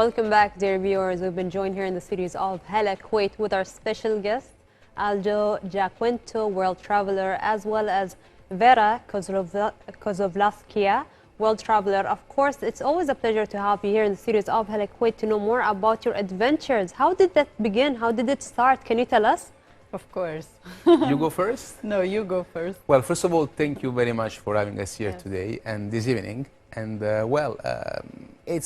Welcome back, dear viewers. We've been joined here in the studios of Hala, Kuwait with our special guest, Aldo, Giaquinto, world traveler, as well as Vera, Kozlovskaia, world traveler. Of course, it's always a pleasure to have you here in the studios of Hala, Kuwait to know more about your adventures. How did that begin? How did it start? Can you tell us? Of course. You go first? No, you go first. Well, first of all, thank you very much for having us here today and this evening. And it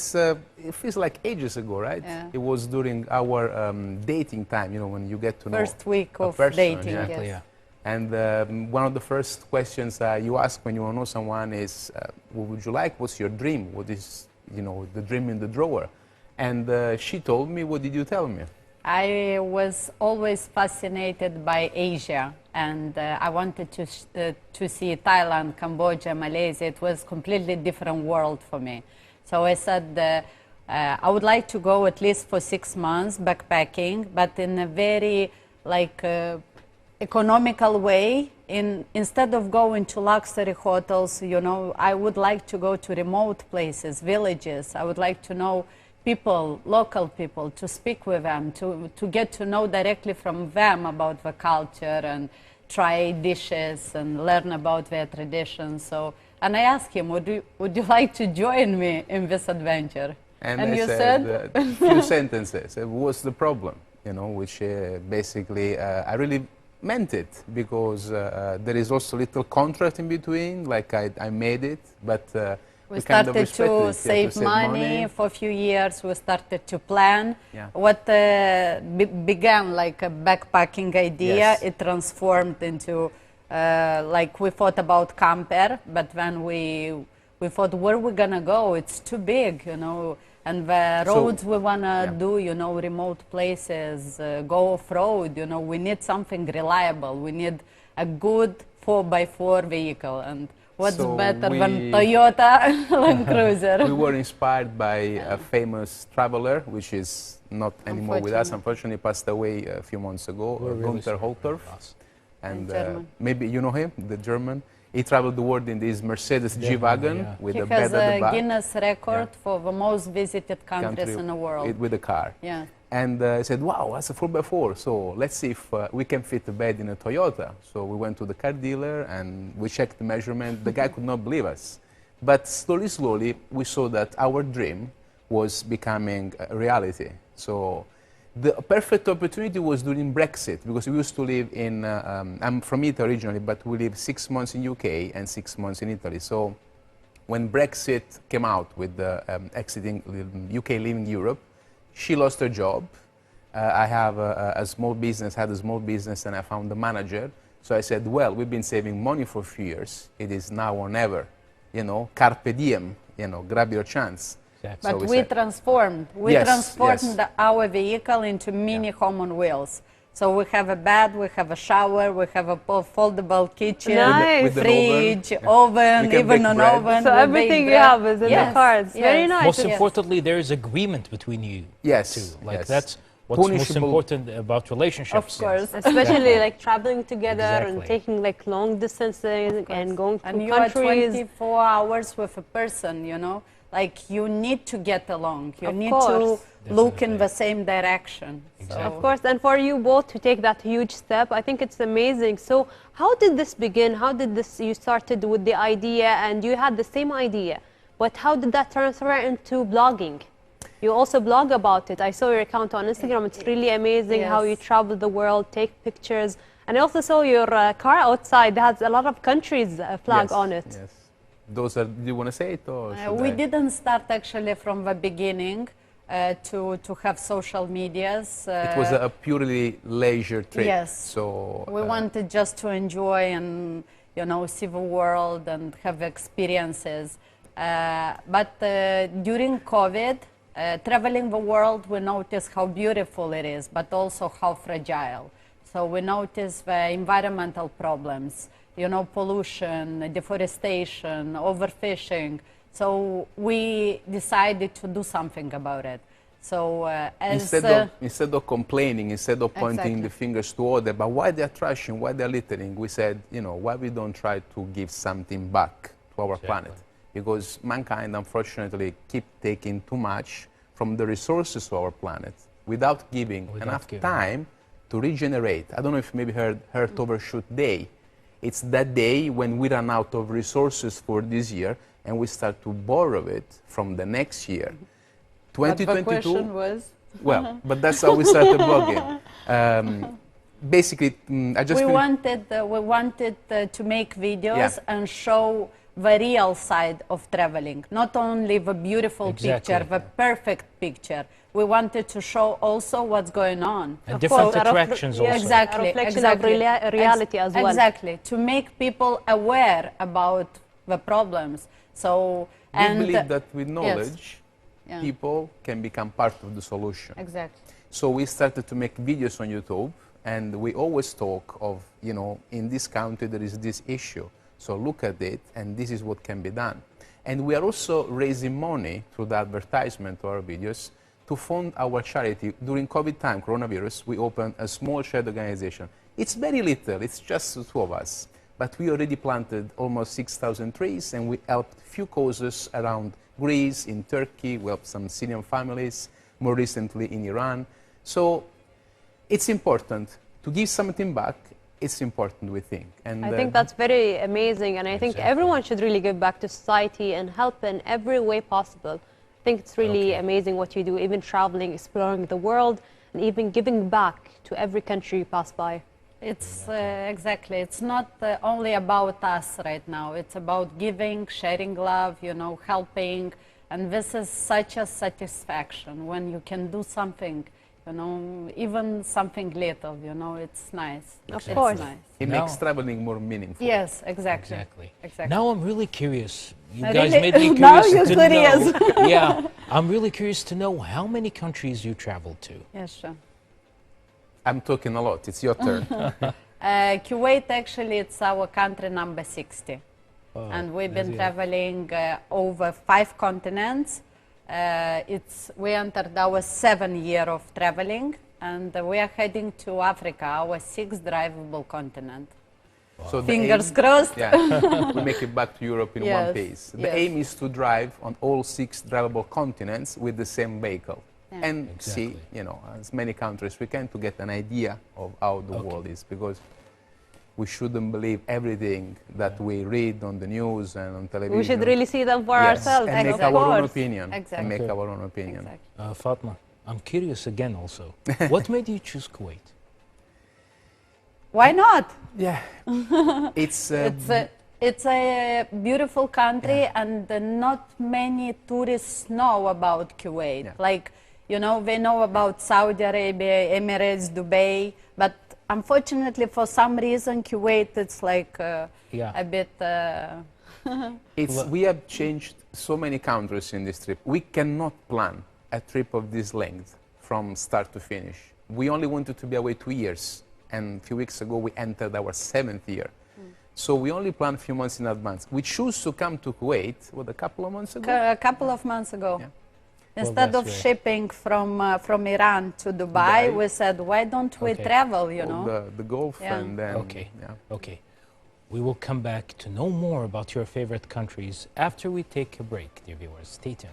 feels like ages ago, right? Yeah. It was during our dating time, you know, when you get to know first week of person, dating, exactly, yes. Yeah. And one of the first questions you ask when you want to know someone is, what would you like? What's your dream? What is, you know, the dream in the drawer? And she told me, what did you tell me? I was always fascinated by Asia, and I wanted to see Thailand, Cambodia, Malaysia. It was a completely different world for me. So I said I would like to go at least for 6 months backpacking, but in a very economical way. Instead of going to luxury hotels, you know, I would like to go to remote places, villages. I would like to know people, local people, to speak with them, to get to know directly from them about the culture and try dishes and learn about their traditions. So, and I asked him, would you like to join me in this adventure? And you said a few sentences. What's the problem? You know, which basically I really meant it, because there is also a little contract in between. Like I made it, but we started to save money for a few years. We started to plan. Yeah. What began like a backpacking idea, yes, it transformed into like we thought about camper, but then we thought, where are we gonna go? It's too big, you know. And the roads we wanna do, you know, remote places, go off-road, you know, we need something reliable. We need a good 4x4 vehicle. And what's better than Toyota Land Cruiser? We were inspired by a famous traveler, which is not anymore with us, unfortunately, passed away a few months ago, Gunther Holtorf. And maybe you know him, the German. He traveled the world in this Mercedes G-Wagon with a bed at the back. He has a Guinness record for the most visited countries in the world. With a car. Yeah. And I said, wow, that's a 4x4. So let's see if we can fit a bed in a Toyota. So we went to the car dealer and we checked the measurement. The guy could not believe us. But slowly, slowly, we saw that our dream was becoming a reality. So the perfect opportunity was during Brexit, because we used to live in, I'm from Italy originally, but we lived 6 months in UK and 6 months in Italy. So when Brexit came out with the exiting UK, leaving Europe, she lost her job. I have a small business, had a small business, and I found a manager. So I said, well, we've been saving money for a few years. It is now or never, you know, carpe diem, you know, grab your chance. But so we transformed. We transformed our vehicle into mini home on wheels. So we have a bed, we have a shower, we have a foldable kitchen, nice. Fridge, oven, even an oven. So everything you have is in the car. It's very nice. Most importantly, there is agreement between you two. Like that's what's most important about relationships. Of course. Especially like traveling together and taking like long distances and going to countries. You are 24 hours with a person, you know. Like you need to get along. You need to look in the same direction. Exactly. Of course, and for you both to take that huge step, I think it's amazing. So how did this begin? How did this, you started with the idea and you had the same idea, but how did that transfer into blogging? You also blog about it. I saw your account on Instagram. It's really amazing how you travel the world, take pictures. And I also saw your car outside. It has a lot of countries' flag on it. Yes. Those are, do you want to say it? Or we didn't start actually from the beginning to have social medias. It was a purely leisure trip. Yes. So we wanted just to enjoy and, you know, see the world and have experiences. But during COVID, traveling the world, we noticed how beautiful it is, but also how fragile. So we noticed the environmental problems. You know, pollution, deforestation, overfishing. So we decided to do something about it. So instead of complaining, instead of pointing the fingers to others, but why they're trashing, why they're littering, we said, you know, why we don't try to give something back to our planet? Because mankind, unfortunately, keep taking too much from the resources of our planet without giving enough time to regenerate. I don't know if you maybe heard Earth Overshoot Day. It's that day when we run out of resources for this year and we start to borrow it from the next year. 2022. But the question was? Well, but that's how we started blogging. Basically, we wanted to make videos and show the real side of traveling, not only the beautiful picture, the perfect picture. We wanted to show also what's going on. And different attractions also. Exactly. A reflection of reality as well. Exactly, to make people aware about the problems. So, we believe that with knowledge, people can become part of the solution. Exactly. So we started to make videos on YouTube, and we always talk of, you know, in this country there is this issue. So look at it, and this is what can be done. And we are also raising money through the advertisement of our videos to fund our charity. During COVID time, coronavirus, we opened a small charity organization. It's very little, it's just the two of us. But we already planted almost 6,000 trees, and we helped few causes around Greece, in Turkey, we helped some Syrian families, more recently in Iran. So it's important to give something back. It's important, we think. And I think that's very amazing, and I think everyone should really give back to society and help in every way possible. I think it's really amazing what you do, even traveling, exploring the world, and even giving back to every country you pass by. It's exactly, it's not only about us right now, it's about giving, sharing love, you know, helping, and this is such a satisfaction when you can do something, you know, even something little, you know, it's nice. Of course. Nice. It makes traveling more meaningful. Yes, exactly. Now I'm really curious. You guys made me curious now you're to curious. know. Yeah, I'm really curious to know how many countries you traveled to. Yes, sure. I'm talking a lot. It's your turn. Kuwait, actually, it's our country number 60. And we've been traveling over 5 continents. We entered our 7th year of traveling, and we are heading to Africa, our 6th drivable continent. So fingers crossed. Yeah, we make it back to Europe in one piece. The aim is to drive on all 6 drivable continents with the same vehicle. And see, you know, as many countries we can to get an idea of how the world is, because we shouldn't believe everything that we read on the news and on television. We should really see them for ourselves. And make our own opinion. And make our own opinion. Fatma, I'm curious again also. What made you choose Kuwait? Why not? Yeah, it's a beautiful country, and not many tourists know about Kuwait. Like, you know, they know about Saudi Arabia, Emirates, Dubai, but unfortunately, for some reason, Kuwait, it's like a bit... We have changed so many countries in this trip. We cannot plan a trip of this length from start to finish. We only wanted to be away 2 years, and a few weeks ago, we entered our 7th year. So we only planned a few months in advance. We chose to come to Kuwait, what, a couple of months ago? A couple of months ago. Yeah. Instead of shipping from Iran to Dubai, we said, why don't we travel, you know? The Gulf and then... Okay. We will come back to know more about your favorite countries after we take a break, dear viewers. Stay tuned.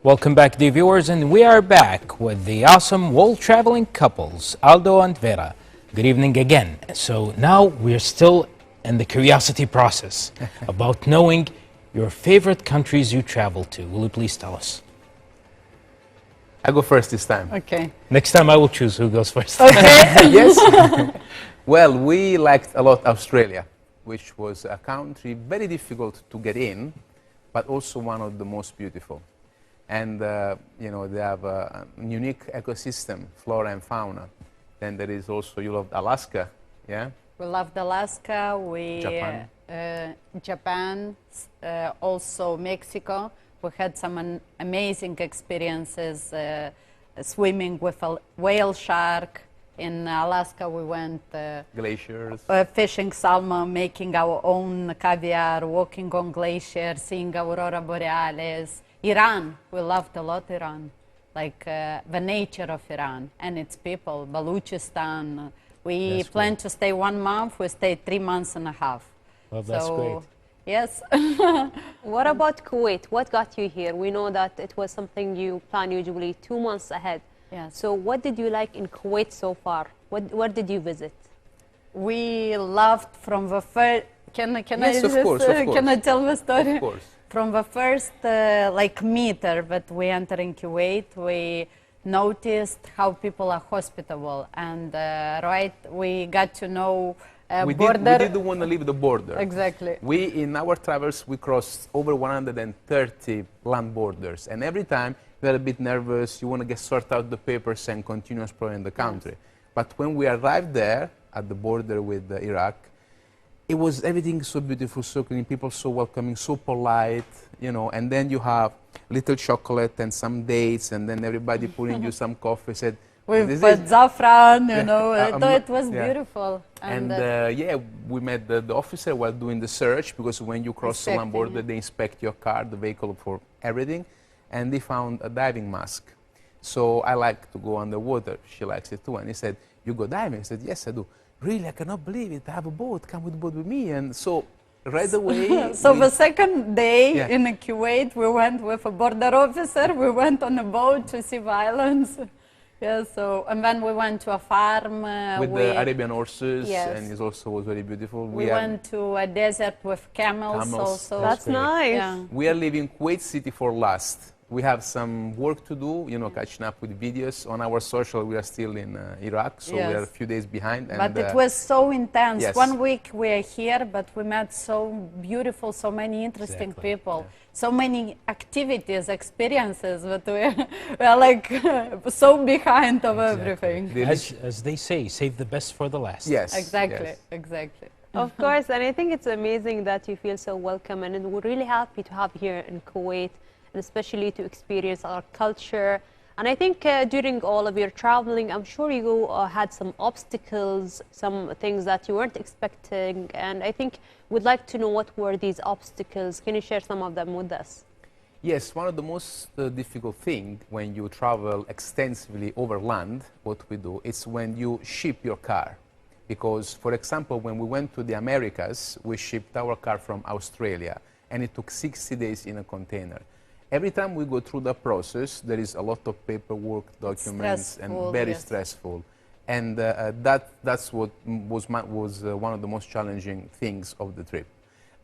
Welcome back, dear viewers, and we are back with the awesome world-traveling couples, Aldo and Vera. Good evening again. So now we're still in the curiosity process about knowing your favorite countries you travel to. Will you please tell us? I go first this time. Okay. Next time I will choose who goes first. Okay. Yes. Well, we liked a lot Australia, which was a country very difficult to get in, but also one of the most beautiful. And, you know, they have a unique ecosystem, flora and fauna. Then there is also, you loved Alaska, yeah? We loved Alaska, Japan, also Mexico. We had some amazing experiences swimming with a whale shark. In Alaska, we went glaciers, fishing salmon, making our own caviar, walking on glaciers, seeing aurora borealis. Iran, we loved a lot Iran, like the nature of Iran and its people, Baluchistan. We planned to stay 1 month, we stayed 3.5 months. Well, that's great. Yes. What about Kuwait? What got you here? We know that it was something you plan usually 2 months ahead. Yes. So what did you like in Kuwait so far? Where did you visit? We loved from the first. Can Yes, I of just course, of course. can I tell the story? Of course. From the first like meter that we enter in Kuwait, we noticed how people are hospitable, and right, we got to know We border. didn't want to leave the border. Exactly. We, in our travels, we crossed over 130 land borders, and every time we're a bit nervous, you want to get sort out the papers and continue exploring the country. But when we arrived there, at the border with Iraq, it was everything so beautiful, so clean, people so welcoming, so polite, you know, and then you have little chocolate and some dates, and then everybody putting you some coffee, said, We "This put is-" saffron, you know, so it was yeah. beautiful. And yeah, we met the officer while doing the search, because when you cross the land border, they inspect your car, the vehicle, for everything, and they found a diving mask. So I like to go underwater. She likes it too. And he said, "You go diving?" I said, "Yes, I do." "Really? I cannot believe it. I have a boat. Come with the boat with me." And so right away. So the second day Yeah. in Kuwait, we went with a border officer. We went on a boat to see violence. Yeah, so, and then we went to a farm. with the Arabian horses, Yes. and it also was very beautiful. We went to a desert with camels, Camels. also. That's great. nice. Yeah. We are leaving Kuwait City for last. We have some work to do, you know, catching up with videos. On our social, we are still in Iraq, so we are a Yes. few days behind. But And, it was so intense. yes. 1 week we are here, but we met so beautiful, so many interesting Exactly, people, so many activities, experiences, but we are like so behind of everything. They As they say, save the best for the last. yes. Exactly, yes. exactly. Of course, and I think it's amazing that you feel so welcome, and we're really happy to have you here in Kuwait, and especially to experience our culture. And I think during all of your traveling, I'm sure you had some obstacles, some things that you weren't expecting, and I think we'd like to know what were these obstacles. Can you share some of them with us? Yes, one of the most difficult thing when you travel extensively over land, what we do, is when you ship your car. Because, for example, when we went to the Americas, we shipped our car from Australia, and it took 60 days in a container. Every time we go through the process, there is a lot of paperwork, documents, Stressful, and very yes. stressful. And that's what was one of the most challenging things of the trip.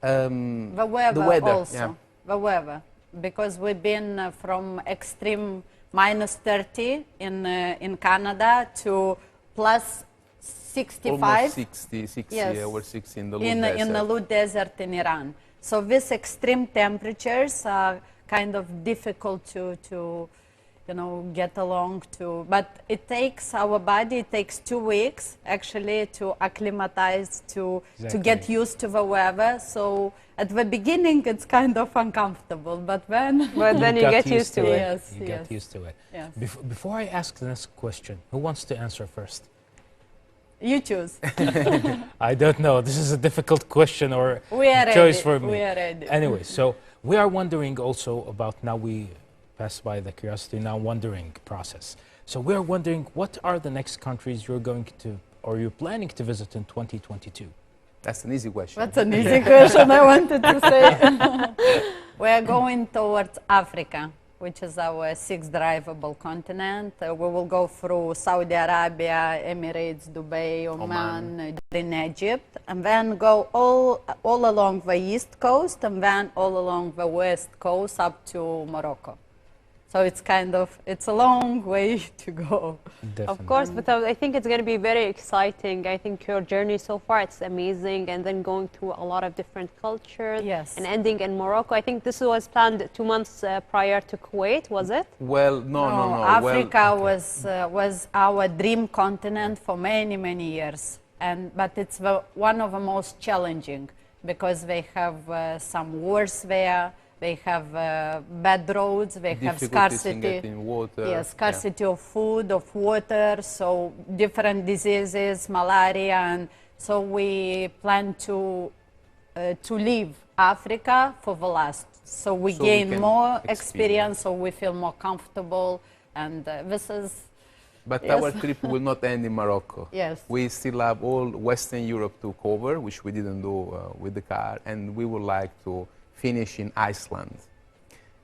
The weather, weather, also, yeah. the weather, because we've been from extreme -30 in Canada to plus 65 Almost 60 Yes. over 60 in the Lut in Desert. the Lut Desert in Iran. So these extreme temperatures are kind of difficult to you know, get along to, but it takes our body, it takes 2 weeks actually to acclimatize, to get Exactly. used to the weather. So at the beginning it's kind of uncomfortable, but then But then you got get used to it. Yes, You yes. get used to it. Yes. Before I ask the next question, who wants to answer first? You choose. I don't know. This is a difficult question or We are choice ready. for me. We are ready. Anyway, so we are wondering also about, now we passed by the curiosity, now wondering process. So we are wondering, what are the next countries you're going to, or you're planning to visit in 2022? That's an easy question. That's an easy question I wanted to say. We are going towards Africa, which is our 6th drivable continent. We will go through Saudi Arabia, Emirates, Dubai, Oman, in Egypt, and then go all along the east coast, and then all along the west coast up to Morocco. So it's kind of, it's a long way to go. Definitely. Of course, but I think it's going to be very exciting. I think your journey so far, it's amazing. And then going through a lot of different cultures. Yes. And ending in Morocco. I think this was planned 2 months prior to Kuwait, was it? Well, no. Africa Well, was our dream continent for many, many years. But it's one of the most challenging because they have some wars there. They have bad roads, they have difficulties in scarcity, getting water. yes, scarcity of food, of water, so different diseases, malaria, and so we plan to leave Africa for the last. So we So we gain can more experience. experience, so we feel more comfortable, and this is But Yes. our trip will not end in Morocco. Yes. We still have all Western Europe to cover, which we didn't do with the car, and we would like to finish in Iceland,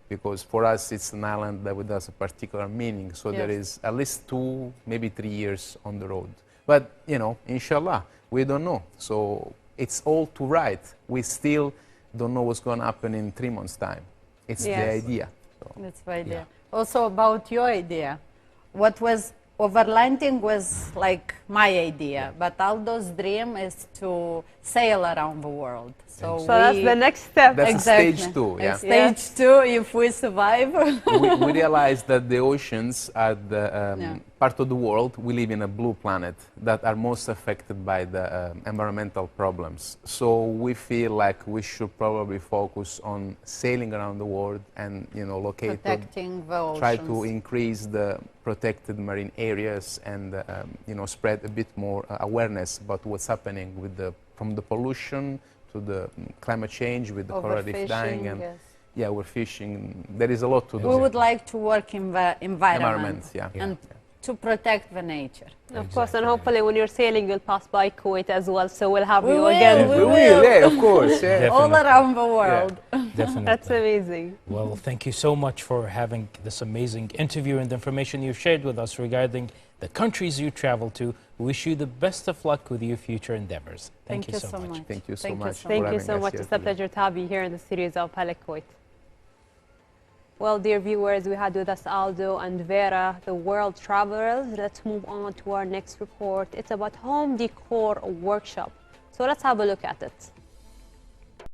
because for us it's an island that has a particular meaning. So there Yes. is at least 2, maybe 3 years on the road. But you know, inshallah, we don't know. So it's all to write. We still don't know what's going to happen in 3 months' time. It's the Yes. idea. So, That's the idea. Also about your idea, what was overlanding was like my idea, but Aldo's dream is to sail around the world. So, So that's the next step. That's exactly. stage 2, yeah. Stage 2, if we survive. we realized that the oceans are the Yeah. part of the world. We live in a blue planet that are most affected by the environmental problems. So we feel like we should probably focus on sailing around the world and, you know, locate, Protecting the oceans. try to increase the protected marine areas and, you know, spread a bit more awareness about what's happening with from the pollution to the climate change, with the coral reef dying, Overfishing, and yes. yeah, we're fishing. There is a lot to do. We would like to work in the environment, yeah. and to protect the nature. Of course, and hopefully when you're sailing, you'll pass by Kuwait as well, so we'll have We you will, again. we We will, yeah, of course. Yeah. Definitely. All around the world. Definitely. That's amazing. Well, thank you so much for having this amazing interview and the information you've shared with us regarding the countries you travel to. We wish you the best of luck with your future endeavors. Thank you so much. Thank you so Thank you much. so Thank for you having so us much. here It's a today. pleasure to have you here in the series of Hala Kuwait. Well, dear viewers, we had with us Aldo and Vera, the world travelers. Let's move on to our next report. It's about home decor workshop. So let's have a look at it.